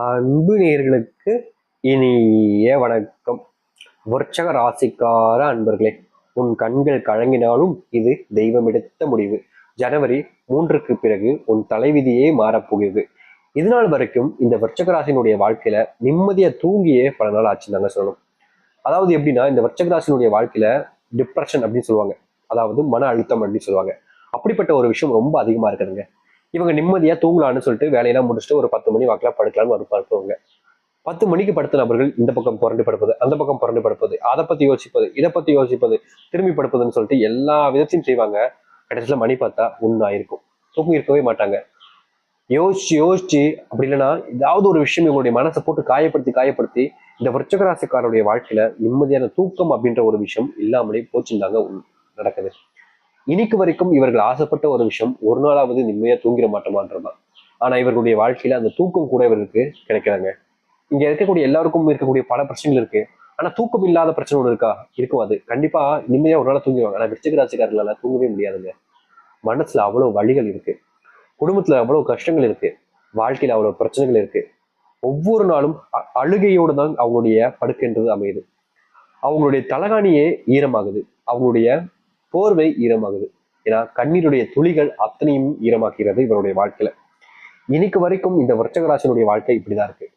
அன்பு நேயர்களுக்கு இனிய வணக்கம். விருச்சக ராசிக்கார அன்பர்களே, உன் கண்கள் கலங்கினாலும் இது தெய்வம் எடுத்த முடிவு. ஜனவரி 3க்கு பிறகு உன் தலைவிதியே மாறப்போகிறது. இது நாள் வரைக்கும் இந்த விருச்சக ராசினுடைய வாழ்க்கையில நிம்மதியா தூங்கியே பல நாள் ஆச்சு தாங்க சொல்லணும். அதாவது எப்படின்னா, இந்த விருச்சக ராசினுடைய வாழ்க்கையில டிப்ரெஷன் அப்படின்னு சொல்லுவாங்க, அதாவது மன அழுத்தம் அப்படின்னு சொல்லுவாங்க. அப்படிப்பட்ட ஒரு விஷயம் ரொம்ப அதிகமா இருக்குதுங்க. இவங்க நிம்மதியா தூங்கலான்னு சொல்லிட்டு வேலையெல்லாம் முடிச்சுட்டு ஒரு 10 மணி வாக்கில் படுக்கலாம்னு ஒரு படுத்துவாங்க. 10 மணிக்கு படுத்த நபர்கள் இந்த பக்கம் புரண்டு படுப்பது, அந்த பக்கம் புரண்டு படுப்பது, அதை பத்தி யோசிப்பது, இதை பத்தி யோசிப்பது, திரும்பி படுப்பதுன்னு சொல்லிட்டு எல்லா விதத்தையும் செய்வாங்க. கடைசியில மணி பார்த்தா ஒன்னாயிருக்கும். தூக்கம் இருக்கவே மாட்டாங்க. யோசிச்சு யோசிச்சு அப்படி இல்லைன்னா ஏதாவது ஒரு விஷயம் இவங்களுடைய மனசை போட்டு காயப்படுத்தி காயப்படுத்தி இந்த விருச்சிக ராசிக்காரருடைய வாழ்க்கையில நிம்மதியான தூக்கம் அப்படின்ற ஒரு விஷயம் இல்லாமலே போச்சுருந்தாங்க நடக்குது. இன்னைக்கு வரைக்கும் இவர்கள் ஆசைப்பட்ட ஒரு விஷயம் ஒரு நாளாவது நிம்மதியா தூங்கிட மாட்டோமான்றதுதான். ஆனா இவர்களுடைய வாழ்க்கையில அந்த தூக்கம் கூட இவருக்கு கிடைக்கிறாங்க. இங்க இருக்கக்கூடிய எல்லாருக்கும் இருக்கக்கூடிய பல பிரச்சனைகள் இருக்கு. ஆனா தூக்கம் இல்லாத பிரச்சனை ஒண்ணு இருக்கா? இருக்கும். அது கண்டிப்பா நிம்மதியா ஒரு நாள் தூங்கிடுவாங்க. ஆனா விருச்சிக ராசிக்காரர்களால தூங்கவே முடியாதுங்க. மனசுல அவ்வளவு வலிகள் இருக்கு, குடும்பத்துல அவ்வளவு கஷ்டங்கள் இருக்கு, வாழ்க்கையில அவ்வளவு பிரச்சனைகள் இருக்கு. ஒவ்வொரு நாளும் அழுகையோடு தான் அவங்களுடைய படுக்கைன்றது அமையுது. அவங்களுடைய தலகாணியே ஈரமாகுது, அவங்களுடைய போர்வை ஈரமாகுது. ஏன்னா கண்ணீருடைய துளிகள் அத்தனையும் ஈரமாக்கிறது இவருடைய வாழ்க்கையில. இன்னைக்கு வரைக்கும் இந்த விருச்சிக ராசினுடைய வாழ்க்கை இப்படிதான் இருக்கு.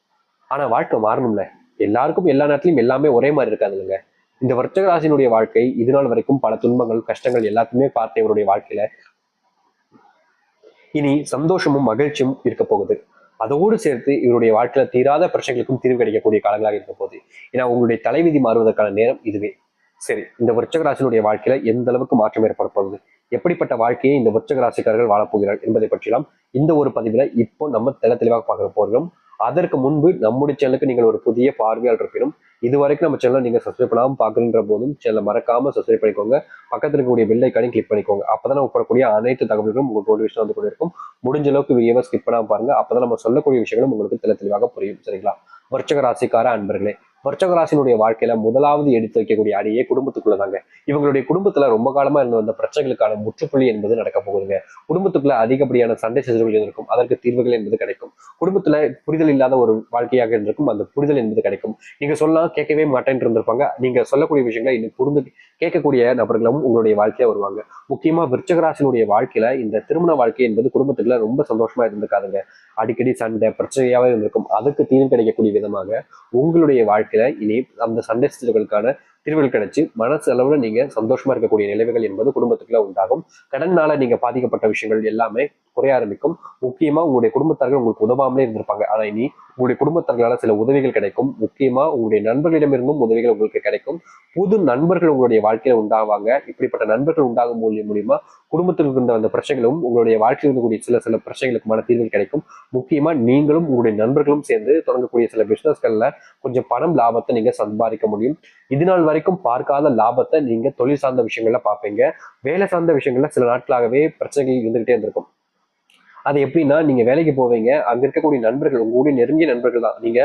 ஆனா வாழ்க்கை மாறணும்ல. எல்லாருக்கும் எல்லா நேரத்திலும் எல்லாமே ஒரே மாதிரி இருக்காது இல்லைங்க. இந்த விருச்சிக ராசினுடைய வாழ்க்கை இது நாள் வரைக்கும் பல துன்பங்கள் கஷ்டங்கள் எல்லாத்தையுமே பார்த்த இவருடைய வாழ்க்கையில இனி சந்தோஷமும் மகிழ்ச்சியும் இருக்க போகுது. அதோடு சேர்த்து இவருடைய வாழ்க்கையில தீராத பிரச்சனைகளுக்கும் தீர்வு கிடைக்கக்கூடிய காலங்களாக இருக்க போகுது. ஏன்னா உங்களுடைய தலைவிதி மாறுவதற்கான நேரம் இதுவே. சரி, இந்த விருச்சிக ராசினுடைய வாழ்க்கையில எந்த அளவுக்கு மாற்றம் ஏற்பட போகுது, எப்படிப்பட்ட வாழ்க்கையை இந்த விருச்சிக ராசிக்காரர்கள் வாழப்போகிறார்கள் என்பதை பற்றியெல்லாம் இந்த ஒரு பதிவுல இப்போ நம்ம தெளிவாக பார்க்க போகிறோம். அதற்கு முன்பு நம்முடைய சேனலுக்கு நீங்கள் ஒரு புதிய பார்வையாளர் இருப்பினும் இதுவரைக்கும் நம்ம சேனலை நீங்க சப்ஸ்கிரைப் பண்ணாமல் பார்க்குற போதும் சேனலை மறக்காம சப்ஸ்கிரைப் பண்ணிக்கோங்க. பக்கத்தில் இருக்கக்கூடிய பெல் ஐக்கானையும் கிளிக் பண்ணிக்கோங்க. அப்பதான் நம்ம போடக்கூடிய அனைத்து தகவல்களும் உங்களுக்கு ஒரு விஷயம் வந்து கொண்டு இருக்கும். முடிஞ்ச அளவுக்கு வீடியோவை ஸ்கிப் பண்ணாம பாருங்க. அப்பதான் நம்ம சொல்லக்கூடிய விஷயங்களும் உங்களுக்கு தெளிவாக புரியும். சரிங்களா? விருச்சிக ராசிக்கார அன்பர்களே, விருச்சிக ராசினுடைய வாழ்க்கையில முதலாவது எடுத்து வைக்கக்கூடிய அடியே குடும்பத்துக்குள்ளதாங்க. இவங்களுடைய குடும்பத்துல ரொம்ப காலமா இருந்த வந்த பிரச்சனைகளுக்கான முற்றுப்புள்ளி என்பது நடக்க போகுதுங்க. குடும்பத்துக்குள்ள அதிகப்படியான சண்டை சச்சரவுகள் இருக்கும், அதற்கு தீர்வுகள் என்பது கிடைக்கும். குடும்பத்துல புரிதல் இல்லாத ஒரு வாழ்க்கையாக இருந்திருக்கும், அந்த புரிதல் என்பது கிடைக்கும். நீங்க சொல்லலாம் கேட்கவே மாட்டேன்னு இருந்திருப்பாங்க. நீங்க சொல்லக்கூடிய விஷயங்களை இன்னும் புரிந்து கேட்கக்கூடிய நபர்களும் உங்களுடைய வாழ்க்கையா வருவாங்க. முக்கியமா விருச்சிக ராசினுடைய வாழ்க்கையில இந்த திருமண வாழ்க்கை என்பது குடும்பத்துக்குள்ள ரொம்ப சந்தோஷமா இருந்திருக்காதுங்க. அடிக்கடி சண்டை பிரச்சனையாவே இருந்திருக்கும். அதுக்கு தீர்வு கிடைக்கக்கூடிய விதமாக உங்களுடைய வாழ்க்கையில இனி அந்த சண்டை சிக்கல்களுக்கான தீர்வுகள் கிடைச்சு மனசு அளவுல நீங்க சந்தோஷமா இருக்கக்கூடிய நிலைமைகள் என்பது குடும்பத்துக்குள்ள உண்டாகும். கடனால நீங்க பாதிக்கப்பட்ட விஷயங்கள் எல்லாமே குறைய ஆரம்பிக்கும். முக்கியமா உங்களுடைய குடும்பத்தார்கள் உங்களுக்கு உதவாமலே இருந்திருப்பாங்க. ஆனா இனி உங்களுடைய குடும்பத்தார்களால சில உதவிகள் கிடைக்கும். முக்கியமா உங்களுடைய நண்பர்களிடமிருந்தும் உதவிகள் உங்களுக்கு கிடைக்கும். புது நண்பர்கள் உங்களுடைய வாழ்க்கையில உண்டாவாங்க. இப்படிப்பட்ட நண்பர்கள் உண்டாகும் மூலியமா குடும்பத்தில் இருந்த அந்த பிரச்சனைகளும் உங்களுடைய வாழ்க்கையில் இருக்கக்கூடிய சில சில பிரச்சனைகளுக்குமான தீர்வுகள் கிடைக்கும். முக்கியமா நீங்களும் உங்களுடைய நண்பர்களும் சேர்ந்து தொடங்கக்கூடிய சில பிசினஸ்கள்ல கொஞ்சம் பணம் லாபத்தை நீங்க சம்பாதிக்க முடியும். இது நாள் வரைக்கும் பார்க்காத லாபத்தை நீங்க தொழில் சார்ந்த விஷயங்கள்ல பார்ப்பீங்க. வேலை சார்ந்த விஷயங்கள்ல சில நாட்களாகவே பிரச்சனைகள் இருந்துகிட்டே இருந்திருக்கும். அது எப்படின்னா, நீங்க வேலைக்கு போவீங்க, அங்க இருக்கக்கூடிய நண்பர்கள் உங்களுடைய நெருங்கிய நண்பர்கள் தான். நீங்க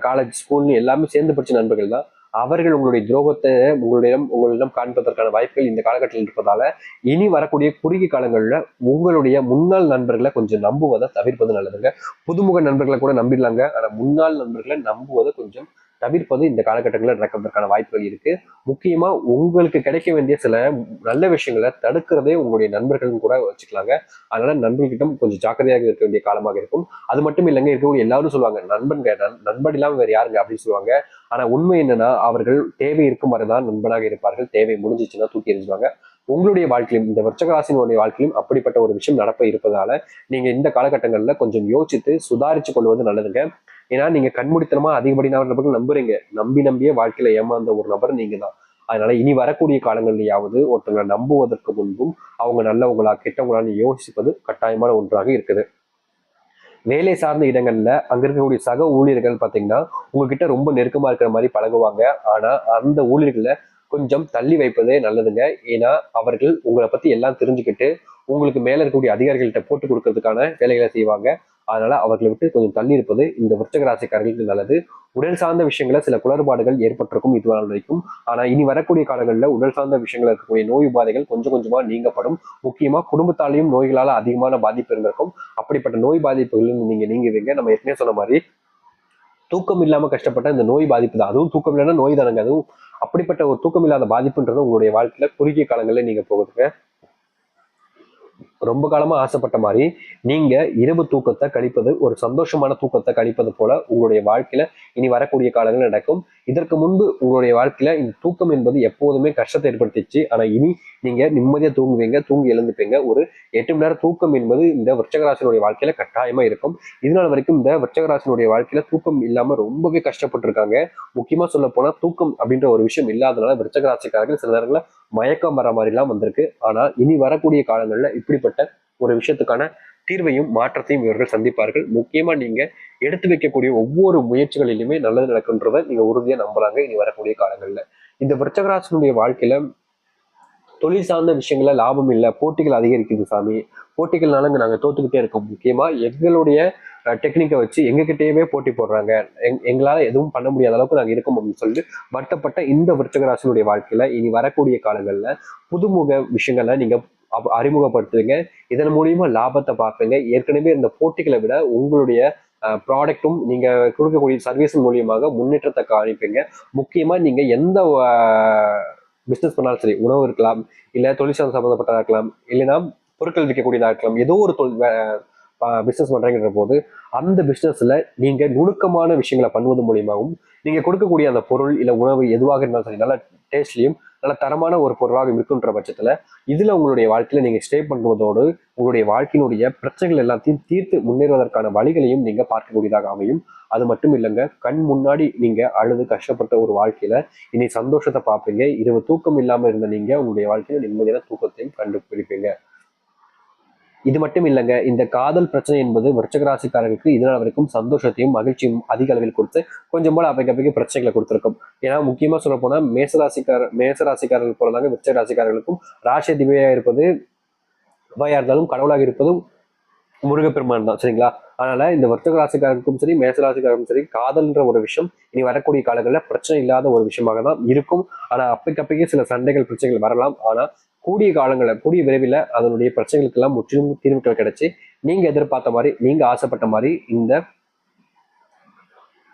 காலேஜ் ஸ்கூல்னு எல்லாமே சேர்ந்து படிச்ச நண்பர்கள் தான். அவர்கள் உங்களுடைய துரோகத்தை உங்களிடம் காண்பதற்கான வாய்ப்புகள் இந்த காலகட்டத்தில் இருப்பதால இனி வரக்கூடிய குறுகிய காலங்கள்ல உங்களுடைய முன்னாள் நண்பர்களை கொஞ்சம் நம்புவதை தவிர்ப்பது நல்லதுங்க. புதுமுக நண்பர்களை கூட நம்பிடலாங்க. ஆனா முன்னாள் நண்பர்களை நம்புவதை கொஞ்சம் தவிர்ப்பது இந்த காலகட்டங்களில் நடக்கிறதுக்கான வாய்ப்புகள் இருக்கு. முக்கியமா உங்களுக்கு கிடைக்க வேண்டிய சில நல்ல விஷயங்களை தடுக்கிறதே உங்களுடைய நண்பர்கள் கூட வச்சுக்கலாங்க. அதனால நண்பர்கிட்ட கொஞ்சம் ஜாக்கிரதையாக இருக்க வேண்டிய காலமாக இருக்கும். அது மட்டும் இல்லைங்க, இருக்கக்கூடிய எல்லாரும் சொல்லுவாங்க நண்பன் இல்லாம வேற யாருங்க அப்படின்னு சொல்லுவாங்க. ஆனா உண்மை என்னன்னா, அவர்கள் தேவை இருக்கும் வரைதான் நண்பனாக இருப்பார்கள். தேவை முடிஞ்சிச்சுன்னா தூக்கி எறிஞ்சுவாங்க. உங்களுடைய வாழ்க்கையிலும் இந்த விருச்சிக ராசினுடைய வாழ்க்கையிலும் அப்படிப்பட்ட ஒரு விஷயம் நடப்ப இருப்பதால நீங்க இந்த காலகட்டங்கள்ல கொஞ்சம் யோசித்து சுதாரிச்சு கொள்வது நல்லதுங்க. ஏன்னா நீங்க கண்மூடித்தனமா அதிகப்படியான நபர்கள் நம்புறீங்க. நம்பியே வாழ்க்கையில ஏமாந்த ஒரு நபர் நீங்க தான். அதனால இனி வரக்கூடிய காலங்கள்லயாவது ஒருத்தங்களை நம்புவதற்கு முன்பும் அவங்க நல்லவங்களா கெட்டவங்களான்னு யோசிப்பது கட்டாயமான ஒன்றாக இருக்குது. வேலை சார்ந்த இடங்கள்ல அங்க இருக்கக்கூடிய சக ஊழியர்கள் பாத்தீங்கன்னா உங்ககிட்ட ரொம்ப நெருக்கமா இருக்கிற மாதிரி பழகுவாங்க. ஆனா அந்த ஊழியர்களை கொஞ்சம் தள்ளி வைப்பதே நல்லதுங்க. ஏன்னா அவர்கள் உங்களை பத்தி எல்லாம் தெரிஞ்சுக்கிட்டு உங்களுக்கு மேல இருக்கக்கூடிய அதிகாரிகள்கிட்ட போட்டு கொடுக்கறதுக்கான வேலைகளை செய்வாங்க. அதனால அவர்களை விட்டு கொஞ்சம் தள்ளி இருப்பது இந்த விருச்சிக ராசிக்காரர்களுக்கு நல்லது. உடல் சார்ந்த விஷயங்கள சில குளறுபாடுகள் ஏற்பட்டிருக்கும் இதுவரை வரைக்கும். ஆனா இனி வரக்கூடிய காலங்களில் உடல் சார்ந்த விஷயங்கள் இருக்கக்கூடிய நோய் உபாதைகள் கொஞ்சம் கொஞ்சமா நீங்கப்படும். முக்கியமா குடும்பத்தாலையும் நோய்களால அதிகமான பாதிப்பு இருந்திருக்கும். அப்படிப்பட்ட நோய் பாதிப்புகள் நீங்க நீங்குவீங்க. நம்ம ஏற்கனவே சொன்ன மாதிரி தூக்கம் இல்லாம கஷ்டப்பட்ட இந்த நோய் பாதிப்பு தான். அதுவும் தூக்கம் இல்லைன்னா நோய் தானங்க. அதுவும் அப்படிப்பட்ட ஒரு தூக்கம் இல்லாத பாதிப்புன்றது உங்களுடைய வாழ்க்கையில குறுகிய காலங்கள்ல நீங்க போகுதுங்க. ரொம்ப காலமா ஆசைப்பட்ட மாதிரி நீங்க இரவு தூக்கத்தை கழிப்பது, ஒரு சந்தோஷமான தூக்கத்தை கழிப்பது போல உங்களுடைய வாழ்க்கையில இனி வரக்கூடிய காலங்கள் நடக்கும். இதற்கு முன்பு உங்களுடைய வாழ்க்கையில இந்த தூக்கம் என்பது எப்போதுமே கஷ்டத்தை ஏற்படுத்திச்சு. ஆனா இனி நீங்க நிம்மதியா தூங்குவீங்க, தூங்கி எழுந்துப்பீங்க. ஒரு 8 மணி நேரம் தூக்கம் என்பது இந்த விருச்சிகராசினுடைய வாழ்க்கையில கட்டாயமா இருக்கும். இதனால வரைக்கும் இந்த விருச்சிகராசினுடைய வாழ்க்கையில தூக்கம் இல்லாம ரொம்பவே கஷ்டப்பட்டு இருக்காங்க. முக்கியமா சொல்ல போனா தூக்கம் அப்படின்ற ஒரு விஷயம் இல்லாதனால விருச்சிகராசிக்காரர்கள் சில நேரங்களில் மயக்கம் வர மாதிரி எல்லாம் வந்திருக்கு. ஆனா இனி வரக்கூடிய காலங்கள்ல இப்படிப்பட்ட ஒரு விஷயத்துக்கான தீர்வையும் மாற்றத்தையும் இவர்கள் சந்திப்பார்கள். முக்கியமா நீங்க எடுத்து வைக்கக்கூடிய ஒவ்வொரு முயற்சிகளிலுமே நல்லது நடக்குன்றதை நீங்க உறுதியா நம்பலாங்க இனி வரக்கூடிய காலங்கள்ல. இந்த விருச்சிகராசினுடைய வாழ்க்கையில தொழில் சார்ந்த விஷயங்கள லாபம் இல்லை, போட்டிகள் அதிகரிக்குது சாமி, போட்டிகள்னால நாங்க தோத்துக்கிட்டே இருக்கோம். முக்கியமா எங்களுடைய டெக்னிக்கை வச்சு எங்ககிட்டயே போட்டி போடுறாங்க, எங்களால எதுவும் பண்ண முடியாத அளவுக்கு நாங்க இருக்கோம் அப்படின்னு சொல்லிட்டு வருத்தப்பட்ட இந்த விருச்சிகராசினுடைய வாழ்க்கையில இனி வரக்கூடிய காலங்கள்ல புதுமுக விஷயங்களை நீங்க அறிமுகப்படுத்துவீங்க. இதன் மூலியமா லாபத்தை பார்ப்பீங்க. ஏற்கனவே இந்த போட்டிகளை விட உங்களுடைய ப்ராடக்டும் நீங்க கொடுக்கக்கூடிய சர்வீஸ் மூலியமாக முன்னேற்றத்தை காணிப்பீங்க. முக்கியமா நீங்க எந்த பிசினஸ் பண்ணாலும் சரி, உணவு இருக்கலாம், இல்ல தொழிற்சாலை சம்பந்தப்பட்டதா இருக்கலாம், இல்லைன்னா பொருட்கள் விற்கக்கூடியதா இருக்கலாம், ஏதோ ஒரு பிசினஸ் பண்றீங்கிற போது அந்த பிசினஸ்ல நீங்க நுணுக்கமான விஷயங்களை பண்ணுவது மூலியமாகவும் நீங்க கொடுக்கக்கூடிய அந்த பொருள் இல்ல உணவு எதுவாக இருந்தாலும் சரி நல்ல டேஸ்ட்லயும் நல்ல தரமான ஒரு பொருளாக இருக்குன்ற பட்சத்துல இதுல உங்களுடைய வாழ்க்கையில நீங்க ஸ்டே பண்ணுவதோடு உங்களுடைய வாழ்க்கையினுடைய பிரச்சனைகள் எல்லாத்தையும் தீர்த்து முன்னேறுவதற்கான வழிகளையும் நீங்க பார்க்கக்கூடியதாக அமையும். அது மட்டும் இல்லைங்க, கண் முன்னாடி நீங்க அழுது கஷ்டப்பட்ட ஒரு வாழ்க்கையில இனி சந்தோஷத்தை பார்ப்பீங்க. இரவு தூக்கம் இல்லாம இருந்த நீங்க உங்களுடைய வாழ்க்கையில நிம்மதியான தூக்கத்தையும் கண்டுபிடிப்பீங்க. இது மட்டும் இல்லைங்க, இந்த காதல் பிரச்சனை என்பது விருச்சிகராசிக்காரர்களுக்கு இதனால் வரைக்கும் சந்தோஷத்தையும் மகிழ்ச்சியும் அதிக அளவில் கொடுத்து கொஞ்சம் போல அப்பைக்கு பிரச்சனைகளை கொடுத்திருக்கும். ஏன்னா முக்கியமா சொல்ல போனா மேசராசிக்காரர்கள் போலதாங்க விருச்சிகராசிக்காரர்களுக்கும் ராசி அதிபதியாக இருப்பது அவ்வாயா இருந்தாலும் கடவுளாக இருப்பதும் முருகப்பெருமான் தான், சரிங்களா? அதனால இந்த விருச்சிகராசிக்காரருக்கும் சரி மேசராசிக்காரருக்கும் சரி காதல்ன்ற ஒரு விஷயம் இனி வரக்கூடிய காலங்களில் பிரச்சனை இல்லாத ஒரு விஷயமாக தான் இருக்கும். ஆனா அப்பைக்கு சில சண்டைகள் பிரச்சனைகள் வரலாம். ஆனா கூடிய காலங்களில் கூடிய விரைவில் அதனுடைய பிரச்சனைகளுக்கு எல்லாம் முற்றிலும் தீர்வுகள் கிடைச்சு நீங்க எதிர்பார்த்த மாதிரி நீங்க ஆசைப்பட்ட மாதிரி இந்த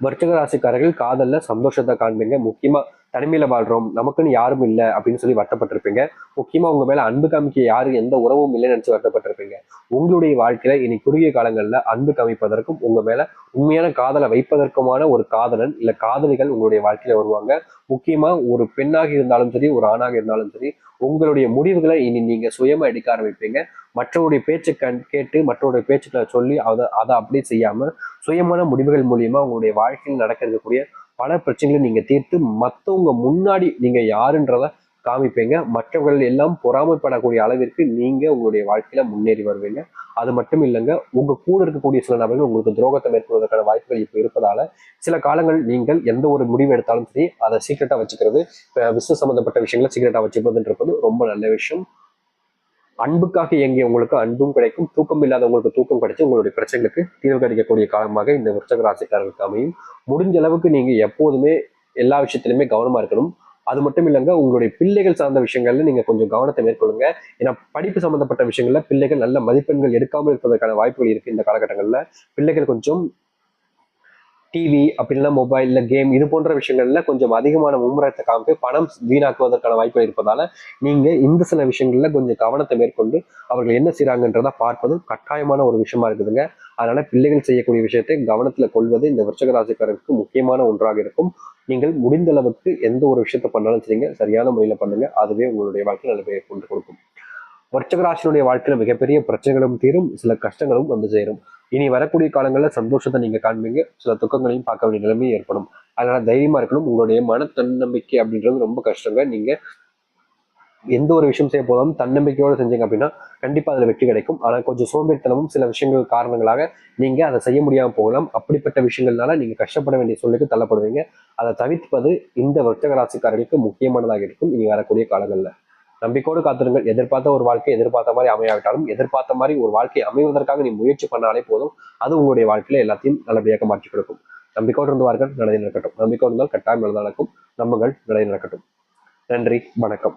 விருச்சிக ராசிக்காரர்கள் காதல்ல சந்தோஷத்தை காண்பீங்க. முக்கியமா தனிமையில வாழ்றோம், நமக்குன்னு யாரும் இல்லை அப்படின்னு சொல்லி வருத்தப்பட்டிருப்பீங்க. முக்கியமா உங்க மேல அன்பு காமிக்க யாரும் எந்த உறவும் இல்லைன்னு நினைச்சு வருத்தப்பட்டிருப்பீங்க. உங்களுடைய வாழ்க்கையில இனி குறுகிய காலங்கள்ல அன்பு காமிப்பதற்கும் உங்க மேல உண்மையான காதலை வைப்பதற்குமான ஒரு காதலன் இல்ல காதலிகள் உங்களுடைய வாழ்க்கையில வருவாங்க. முக்கியமா ஒரு பெண்ணாக இருந்தாலும் சரி ஒரு ஆணாக இருந்தாலும் சரி உங்களுடைய முடிவுகளை இனி நீங்க சுயமா எடுக்க ஆரம்பிப்பீங்க. மற்றவருடைய பேச்சை கேட்டு மற்றவருடைய பேச்சுக்களை சொல்லி அதை அப்படியே செய்யாம சுயமான முடிவுகள் மூலியமா உங்களுடைய வாழ்க்கையில் நடக்க இருக்கக்கூடிய பல பிரச்சனைகளை நீங்க தீர்த்து மற்றவங்க முன்னாடி நீங்க யாருன்றத காமிப்பீங்க. மற்றவர்கள் எல்லாம் பொறாமைப்படக்கூடிய அளவிற்கு நீங்க உங்களுடைய வாழ்க்கையில முன்னேறி வருவீங்க. அது மட்டும் இல்லைங்க, உங்க கூட இருக்கக்கூடிய சில நபர்கள் உங்களுக்கு துரோகத்தை மேற்கொள்வதற்கான வாய்ப்புகள் இப்ப இருப்பதால சில காலங்கள் நீங்கள் எந்த ஒரு முடிவு எடுத்தாலும் சரி அதை சீக்கிரட்டா வச்சுக்கிறது, பிசினஸ் சம்பந்தப்பட்ட விஷயங்களை சீக்கிரட்டா வச்சுக்கிறதுன்றது ரொம்ப நல்ல விஷயம். அன்புக்காக இயங்கிய உங்களுக்கு அன்பும் கிடைக்கும், தூக்கம் இல்லாதவங்களுக்கு தூக்கம் கிடைச்சு உங்களுடைய பிரச்சனைகளுக்கு தீர்வு கிடைக்கக்கூடிய காலமாக இந்த விருச்சிக ராசிக்காரர்களுக்கு அமையும். முடிஞ்ச அளவுக்கு நீங்க எப்போதுமே எல்லா விஷயத்திலுமே கவனமா இருக்கணும். அது மட்டும் இல்லைங்க, உங்களுடைய பிள்ளைகள் சார்ந்த விஷயங்கள்ல நீங்க கொஞ்சம் கவனத்தை மேற்கொள்ளுங்க. ஏன்னா படிப்பு சம்பந்தப்பட்ட விஷயங்கள்ல பிள்ளைகள் நல்ல மதிப்பெண்கள் எடுக்காமல் இருப்பதற்கான வாய்ப்புகள் இருக்கு. இந்த காலகட்டங்கள்ல பிள்ளைகள் கொஞ்சம் டிவி அப்படின்னா மொபைல் இல்லை கேம் இது போன்ற விஷயங்கள்ல கொஞ்சம் அதிகமான மும்முரத்தை காமித்து பணம் வீணாக்குவதற்கான வாய்ப்புகள் இருப்பதால நீங்க இந்த சில விஷயங்கள்ல கொஞ்சம் கவனத்தை மேற்கொண்டு அவர்கள் என்ன செய்யறாங்கன்றத பார்ப்பது கட்டாயமான ஒரு விஷயமா இருக்குதுங்க. அதனால பிள்ளைகள் செய்யக்கூடிய விஷயத்தை கவனத்துல கொள்வது இந்த விருச்சிக ராசிக்காரருக்கு முக்கியமான ஒன்றாக இருக்கும். நீங்கள் முடிந்த அளவுக்கு எந்த ஒரு விஷயத்த பண்ணாலும் சரிங்க சரியான முறையில பண்ணுங்க, அதுவே உங்களுடைய வாழ்க்கை நல்ல பெயர் கொண்டு கொடுக்கும். விருச்சிக ராசியினுடைய வாழ்க்கையில மிகப்பெரிய பிரச்சனைகளும் தீரும், சில கஷ்டங்களும் வந்து சேரும். இனி வரக்கூடிய காலங்களில் சந்தோஷத்தை நீங்க காண்பீங்க, சில துக்கங்களையும் பார்க்க வேண்டிய நிலைமை ஏற்படும். அதனால தைரியமா இருக்கணும். உங்களுடைய மன தன்னம்பிக்கை அப்படின்றது ரொம்ப கஷ்டங்க. நீங்க எந்த ஒரு விஷயம் செய்ய போதாலும் தன்னம்பிக்கையோடு செஞ்சீங்க அப்படின்னா கண்டிப்பா அதுல வெற்றி கிடைக்கும். ஆனா கொஞ்சம் சோம்பேறித்தனமும் சில விஷயங்கள் காரணங்களாக நீங்க அதை செய்ய முடியாம போகலாம். அப்படிப்பட்ட விஷயங்கள்னால நீங்க கஷ்டப்பட வேண்டிய சூழ்நிலைக்கு தள்ளப்படுவீங்க. அதை தவிர்ப்பது இந்த விருச்சிக ராசிக்காரர்களுக்கு முக்கியமானதாக இருக்கும் இனி வரக்கூடிய காலங்கள்ல. நம்பிக்கையோடு காத்திருங்கள். எதிர்பார்த்த ஒரு வாழ்க்கை எதிர்பார்த்த மாதிரி அமையாவிட்டாலும் எதிர்பார்த்த மாதிரி ஒரு வாழ்க்கை அமைவதற்காக நீ முயற்சி பண்ணாலே போதும், அது உங்களுடைய வாழ்க்கையில எல்லாத்தையும் நல்லபடியாக மாற்றி கொடுக்கும். நம்பிக்கையோடு இருந்துவார்கள், நல்லது நடக்கட்டும். நம்பிக்கையோடு இருந்தால் கட்டாயம் நல்லது நடக்கும். நம்புங்கள், நல்லது நடக்கட்டும். நன்றி, வணக்கம்.